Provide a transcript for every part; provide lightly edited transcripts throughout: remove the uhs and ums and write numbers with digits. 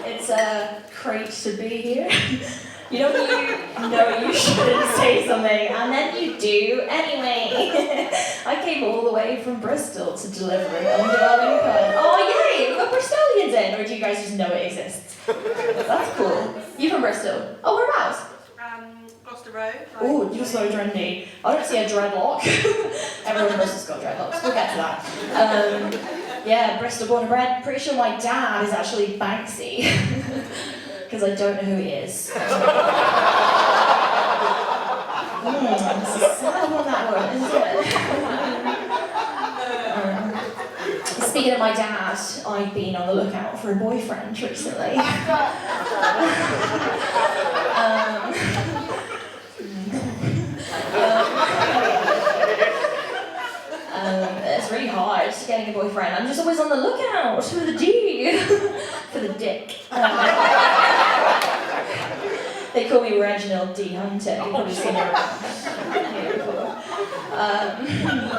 It's great to be here. You know you shouldn't say something, and then you do anyway. I came all the way from Bristol to deliver an underwhelming pun. Oh yay, we've got Bristolians in, or do you guys just know it exists? That's cool. You from Bristol? Oh, whereabouts? Gloucester Road. Oh, you're so trendy. I don't see a dreadlock. Everyone in Bristol's got dreadlocks. We'll get to that. Yeah, Bristol born and bred. Pretty sure my dad is actually Banksy. Because I don't know who he is. It's a sad one, that one, isn't it? Speaking of my dad, I've been on the lookout for a boyfriend recently. It's really hard getting a boyfriend. I'm just always on the lookout for the D, for the dick. They call me Reginald D. Hunter. You've probably seen it around.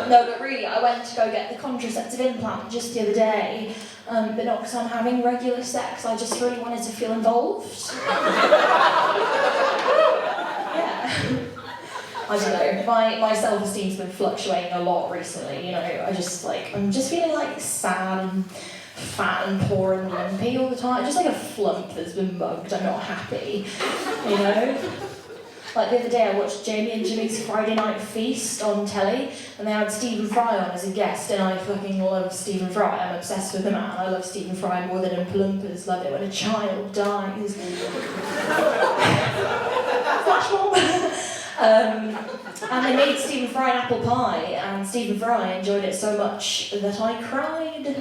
No, but really, I went to go get the contraceptive implant just the other day, but not because I'm having regular sex. I just really wanted to feel involved. Yeah. I don't know, my self-esteem's been fluctuating a lot recently, you know, I'm just feeling like sad and fat and poor and lumpy all the time, just like a flump that's been mugged. I'm not happy, you know? Like the other day I watched Jamie and Jimmy's Friday Night Feast on telly, and they had Stephen Fry on as a guest, and I fucking love Stephen Fry. I'm obsessed with the man. I love Stephen Fry more than Oompa love it when a child dies. Flashmob! And they made Stephen Fry an apple pie, and Stephen Fry enjoyed it so much that I cried.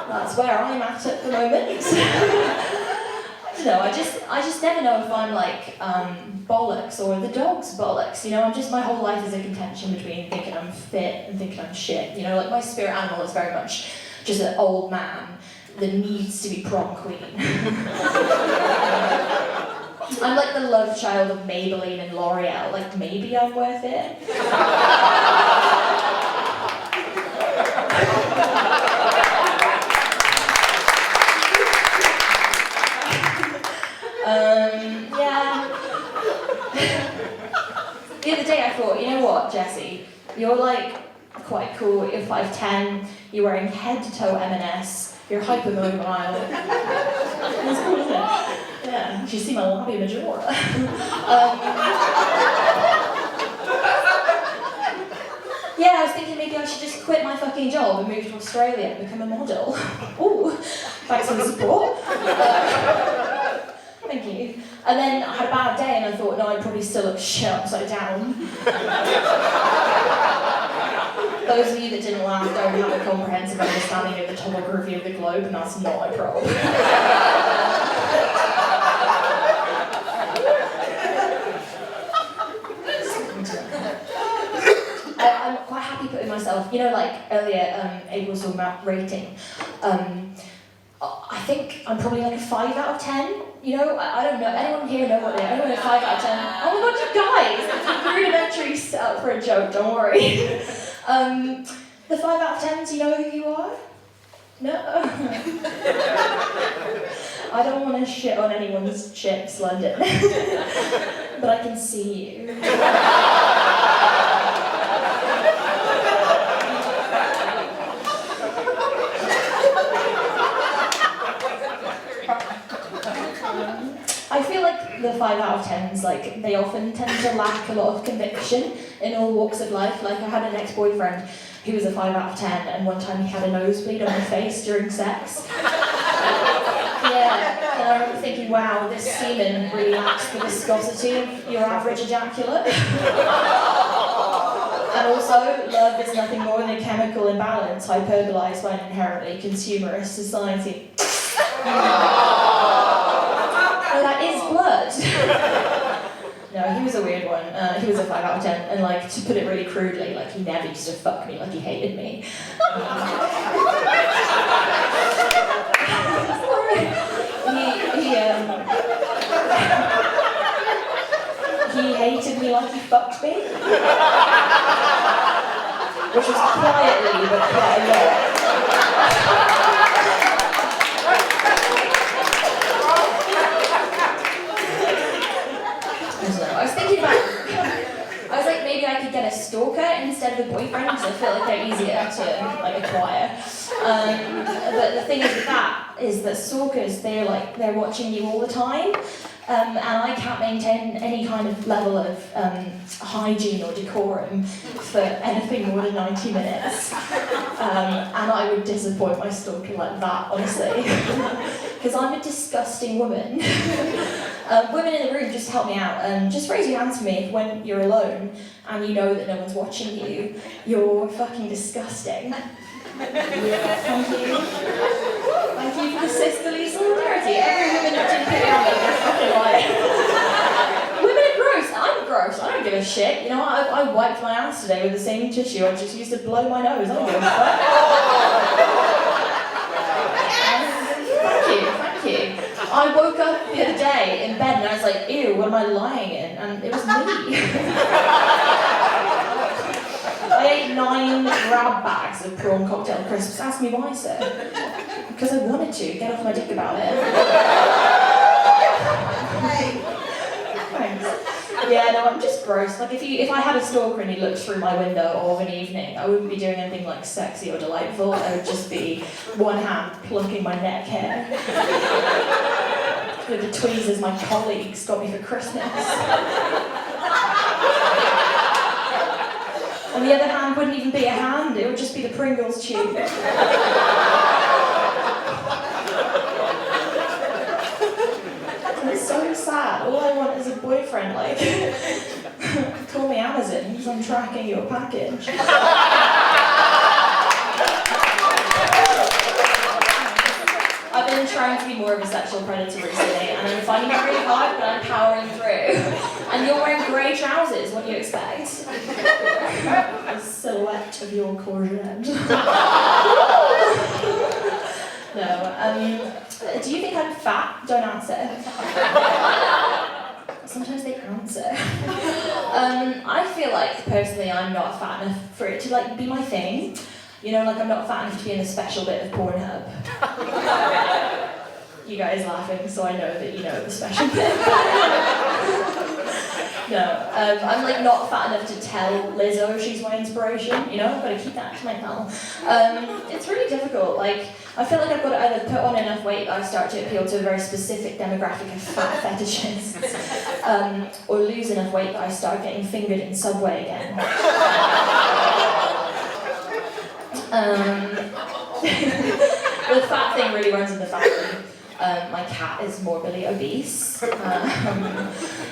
That's where I'm at the moment. I don't know, I just never know if I'm like bollocks or the dog's bollocks, you know, my whole life is a contention between thinking I'm fit and thinking I'm shit, you know, like my spirit animal is very much just an old man that needs to be prom queen. I'm like the love child of Maybelline and L'Oreal, like maybe I'm worth it. Yeah. The other day I thought, you know what, Jessie, you're like quite cool, you're 5'10", you're wearing head-to-toe M&S, you're hypermobile. That's cool, isn't it? Yeah, you should see my labia majora. Yeah, I was thinking maybe I should just quit my fucking job and move to Australia and become a model. Ooh, thanks for the support. Thank you. And then I had a bad day and I thought, no, I'd probably still look shit upside down. Those of you that didn't laugh don't have a comprehensive understanding of the topography of the globe, and that's not my problem. I'm quite happy putting myself, you know, like earlier, Abel was talking about rating. I think I'm probably like a 5 out of 10. You know, I don't know. Anyone here know what they are? Anyone a 5 out of 10? Oh my god, you guys! It's rudimentary set up for a joke, don't worry. The 5 out of 10s, you know who you are? No? I don't want to shit on anyone's chips, London. But I can see you. I feel like the 5 out of 10s, like, they often tend to lack a lot of conviction in all walks of life. Like, I had an ex-boyfriend who was a 5 out of 10, and one time he had a nosebleed on his face during sex. Yeah, and I remember thinking, wow, this semen really lacks the viscosity of your average ejaculate. And also, love is nothing more than a chemical imbalance hyperbolized by an inherently consumerist society. Oh, that is blood. No, he was a weird one. He was a 5 out of 10, and like, to put it really crudely, like, he never used to fuck me, like he hated me. He hated me like he fucked me. Which was quietly, but quite a lot. I could get a stalker instead of a boyfriend, because I feel like they're easier to like acquire. But the thing is with that is that stalkers, they're watching you all the time. And I can't maintain any kind of level of hygiene or decorum for anything more than 90 minutes. And I would disappoint my stalker like that, honestly. Because I'm a disgusting woman. Women in the room, just help me out. Just raise your hands for me if when you're alone and you know that no one's watching you, you're fucking disgusting. Thank you. Thank you for the sisterly solidarity. Every woman that didn't put down they're fucking lying. Women are gross. I'm gross. I don't give a shit. You know, I wiped my ass today with the same tissue I just used to blow my nose. I don't give a fuck. Thank you. I woke up the other day in bed and I was like, ew, what am I lying in? And it was me. I ate 9 grab bags of prawn cocktail crisps. Ask me why, sir. Because I wanted to. Get off my dick about it. Thanks. Yeah, no, I'm just gross. Like, if I had a stalker and he looked through my window of an evening, I wouldn't be doing anything like sexy or delightful. I would just be one hand plucking my neck hair. With the tweezers my colleagues got me for Christmas. And the other hand wouldn't even be a hand, it would just be the Pringles tube. It's so sad. All I want is a boyfriend, like, call me Amazon, because I'm tracking your package. I've been trying to be more of a sexual predator recently, and I'm finding it really hard, but I'm powering through. And you're wearing grey trousers, what do you expect? A silhouette of your courgette. No, do you think I'm fat? Don't answer. Sometimes they answer. I feel like, personally, I'm not fat enough for it to, like, be my thing. You know, like, I'm not fat enough to be in a special bit of Pornhub. You guys laughing, so I know that you know the special bit. No, I'm like not fat enough to tell Lizzo she's my inspiration, you know, I've got to keep that to myself. It's really difficult, like, I feel like I've got to either put on enough weight that I start to appeal to a very specific demographic of fat fetishists, or lose enough weight that I start getting fingered in Subway again. The fat thing really runs in the family. My cat is morbidly obese.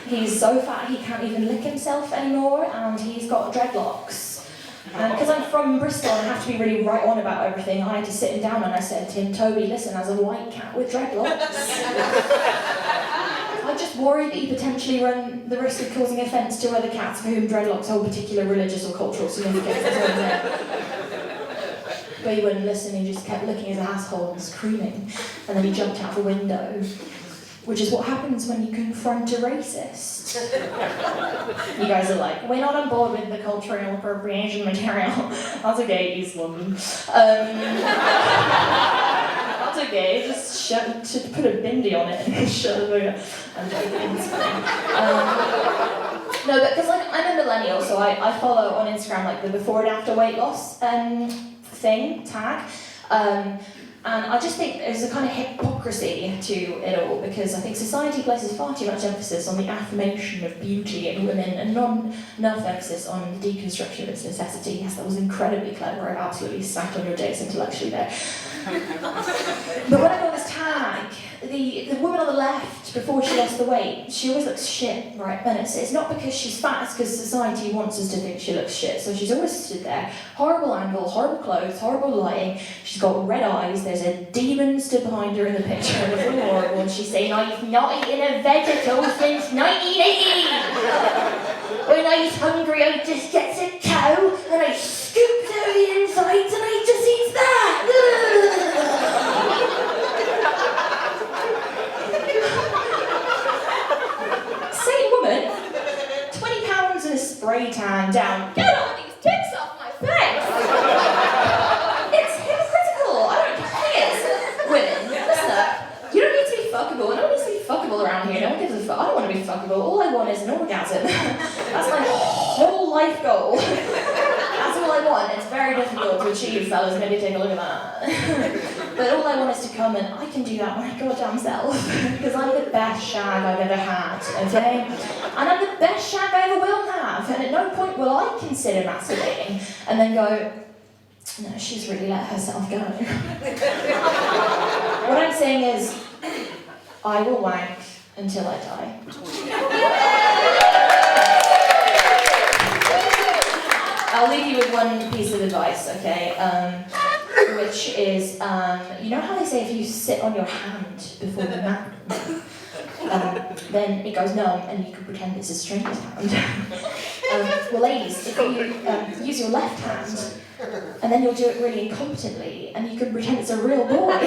He's so fat he can't even lick himself anymore, and he's got dreadlocks. Because I'm from Bristol and I have to be really right on about everything, I had to sit him down and I said to him, Toby, listen, as a white cat with dreadlocks, I just worry that you potentially run the risk of causing offence to other cats for whom dreadlocks hold particular religious or cultural significance. But he wouldn't listen, he just kept licking his asshole and screaming. And then he jumped out the window, which is what happens when you confront a racist. You guys are like, we're not on board with the cultural appropriation material. That's okay, East London. That's okay, just put a bindi on it and shut it over. I'm joking, it's fine. No, but because like, I'm a millennial, so I follow on Instagram like the before and after weight loss tag. And I just think there's a kind of hypocrisy to it all, because I think society places far too much emphasis on the affirmation of beauty in women and not enough emphasis on the deconstruction of its necessity. Yes, that was incredibly clever. I absolutely sat on your dates intellectually there. But when I got this tag, the woman on the left, before she lost the weight, she always looks shit, right? And it's not because she's fat, it's because society wants us to think she looks shit. So she's always stood there, horrible angle, horrible clothes, horrible lighting. She's got red eyes, there's a demon stood behind her in the picture, and it's all horrible. And she's saying, I've not eaten a vegetable since 1980. When I was hungry, I just get a cow, and I scooped out the insides, and I just eat that. Same woman, 20 pounds and a spray tan down. Get all these tips off my face! It's hypocritical, I don't care. Women, listen up. You don't need to be fuckable, no one needs to be fuckable around here, no one gives a fuck. I don't want to be fuckable, all I want is an orgasm. That's my whole life goal. very difficult to achieve, fellas. Maybe take a look at that. But all I want is to come and I can do that my goddamn self. Because I'm the best shag I've ever had, okay? And I'm the best shag I ever will have. And at no point will I consider masturbating and then go, no, she's really let herself go. What I'm saying is, I will wank until I die. I'll leave you with one piece of advice, okay? Which is, you know how they say if you sit on your hand before you mac, then it goes numb and you can pretend it's a stranger's hand. Well, ladies, if you use your left hand, and then you'll do it really incompetently, and you can pretend it's a real boy.